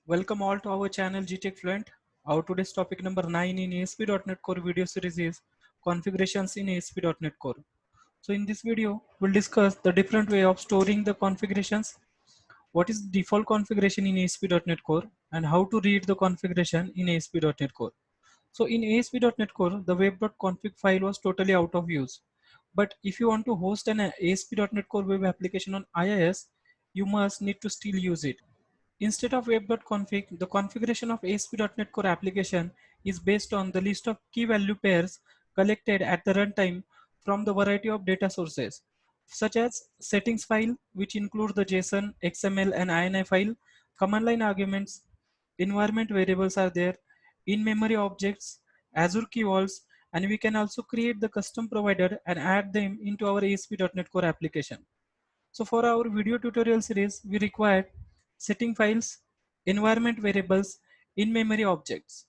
Welcome all to our channel GTech Fluent. Our today's topic number 9 in ASP.NET Core video series is configurations in ASP.NET Core. So in this video, we'll discuss the different way of storing the configurations, what is default configuration in ASP.NET Core, and how to read the configuration in ASP.NET Core. So in ASP.NET Core, the web.config file was totally out of use. But if you want to host an ASP.NET Core web application on IIS, you must need to still use it. Instead of web.config, the configuration of ASP.NET Core application is based on the list of key value pairs collected at the runtime from the variety of data sources, such as settings file, which include the JSON, XML, and INI file, command line arguments, environment variables are there, in-memory objects, Azure key vaults, and we can also create the custom provider and add them into our ASP.NET Core application. So for our video tutorial series, we required setting files, environment variables, in-memory objects.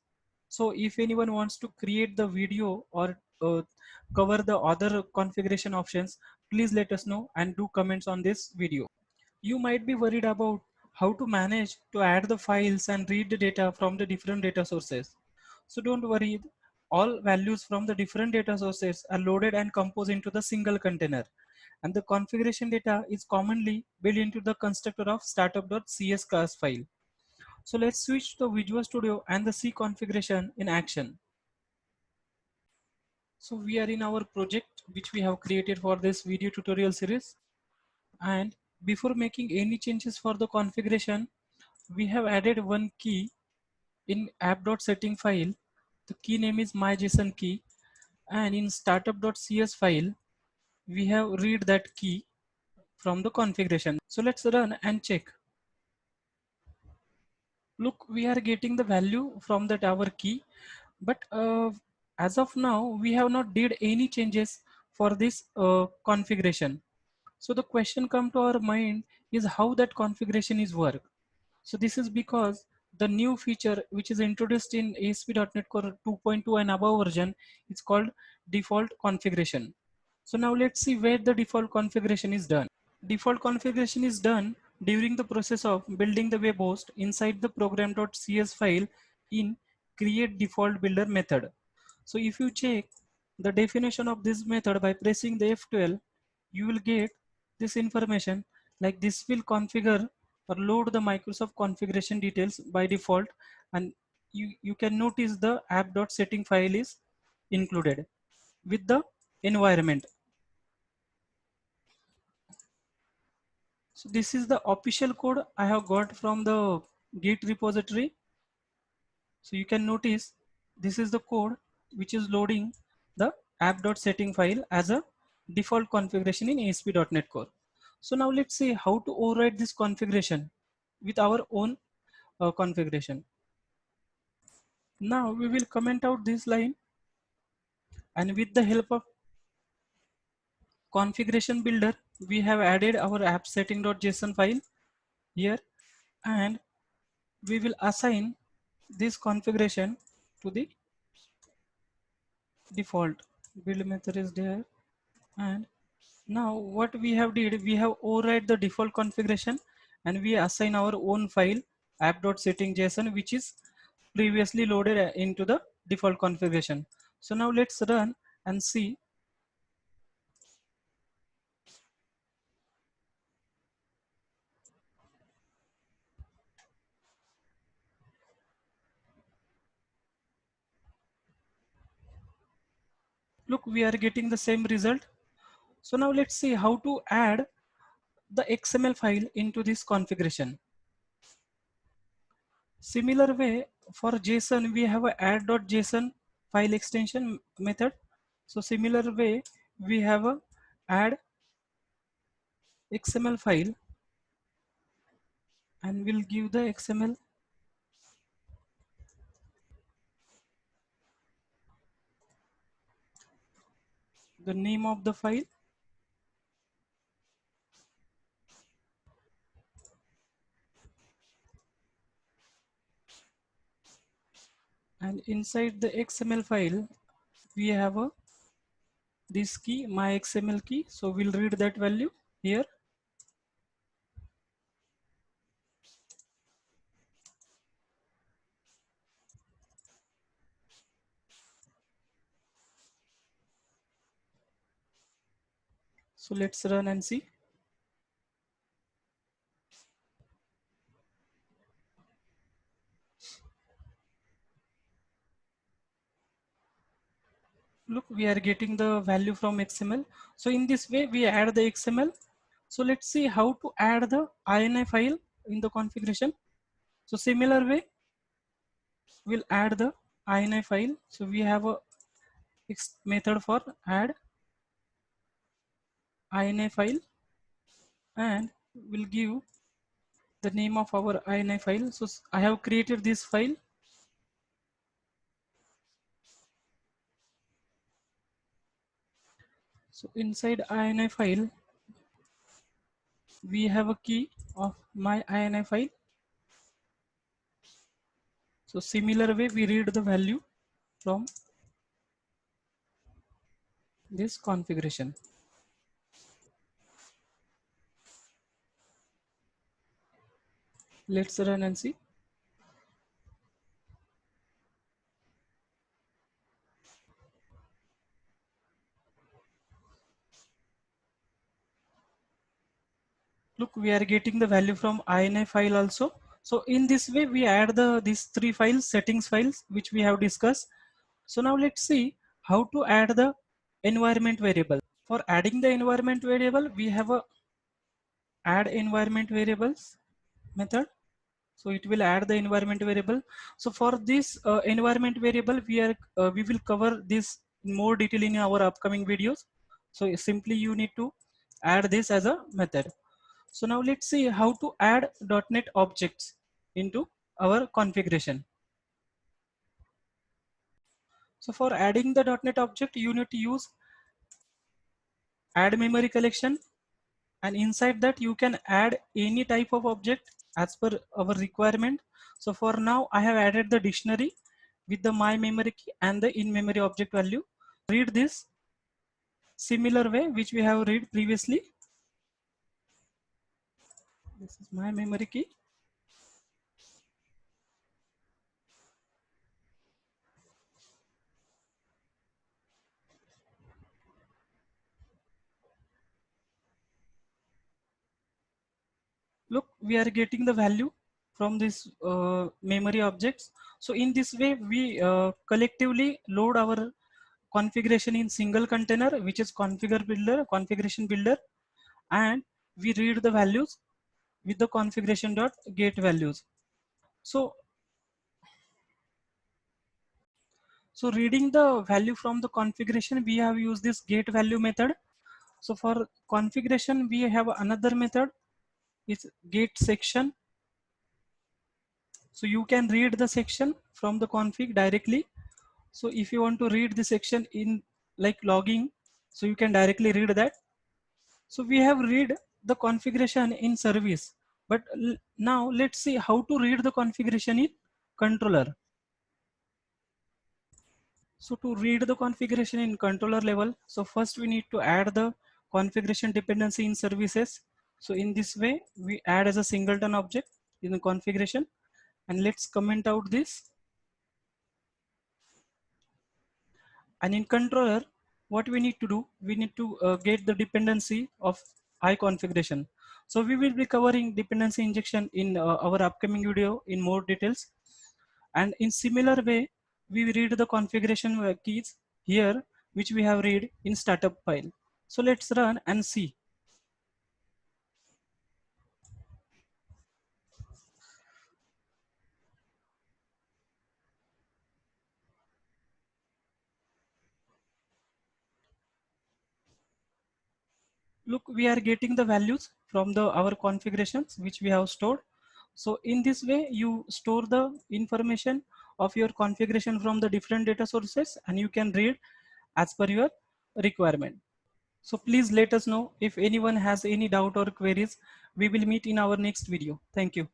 So if anyone wants to create the video or cover the other configuration options, please let us know and do comments on this video. You might be worried about how to manage to add the files and read the data from the different data sources. So don't worry, all values from the different data sources are loaded and composed into the single container. And the configuration data is commonly built into the constructor of startup.cs class file. So let's switch to Visual Studio and the C configuration in action. So we are in our project which we have created for this video tutorial series. And before making any changes for the configuration, we have added one key in app.setting file. The key name is myJSON key, and in startup.cs file we have read that key from the configuration. So let's run and check. Look, we are getting the value from that our key, but as of now we have not did any changes for this configuration. So the question come to our mind is how that configuration is work. So this is because the new feature which is introduced in ASP.NET Core 2.2 and above version is called default configuration. So now let's see where the default configuration is done. Default configuration is done during the process of building the web host inside the program.cs file in create default builder method. So if you check the definition of this method by pressing the F12, you will get this information like this will configure or load the Microsoft configuration details by default, and you can notice the app.setting file is included with the environment. So this is the official code I have got from the Git repository. So you can notice this is the code which is loading the app.setting file as a default configuration in ASP.NET Core. So now let's see how to override this configuration with our own configuration. Now we will comment out this line, and with the help of configuration builder, we have added our appsettings.json file here, and we will assign this configuration to the default build method is there. And now what we have did, we have override the default configuration and we assign our own file app.setting.json which is previously loaded into the default configuration. So now let's run and see. Look, we are getting the same result. So now let's see how to add the XML file into this configuration. Similar way, for JSON we have a add.json file extension method. So similar way we have a add XML file, and we'll give the XML the name of the file, and inside the XML file we have a this key my XML key. So we'll read that value here. So let's run and see. Look, we are getting the value from XML. So in this way, we add the XML. So let's see how to add the INI file in the configuration. So similar way, we'll add the INI file. So we have a method for add INI file, and we'll give the name of our INI file. So I have created this file. So inside INI file, we have a key of my INI file. So similar way, we read the value from this configuration. Let's run and see. Look, we are getting the value from INI file also. So in this way, we add these three files, settings files, which we have discussed. So now let's see how to add the environment variable. For adding the environment variable, we have a add environment variables method. So it will add the environment variable. So for this environment variable, we will cover this in more detail in our upcoming videos. So simply you need to add this as a method. So now let's see how to add .NET objects into our configuration. So for adding the .NET object, you need to use add memory collection, and inside that you can add any type of object as per our requirement. So for now, I have added the dictionary with the my memory key and the in memory object value. Read this similar way which we have read previously. This is my memory key. Look, we are getting the value from this memory objects. So in this way, we collectively load our configuration in single container, which is configure builder, configuration builder, and we read the values with the configuration dot get values. So so reading the value from the configuration, we have used this get value method. So for configuration, we have another method, is get section. So you can read the section from the config directly. So if you want to read the section in like logging, so you can directly read that. So we have read the configuration in service, but now let's see how to read the configuration in controller. So to read the configuration in controller level, so first we need to add the configuration dependency in services. So in this way, we add as a singleton object in the configuration, and let's comment out this. And in controller, what we need to do, we need to get the dependency of I configuration. So we will be covering dependency injection in our upcoming video in more details. And in similar way, we read the configuration keys here, which we have read in startup file. So let's run and see. Look, we are getting the values from the our configurations which we have stored. So in this way, you store the information of your configuration from the different data sources, and you can read as per your requirement. So please let us know if anyone has any doubt or queries. We will meet in our next video. Thank you.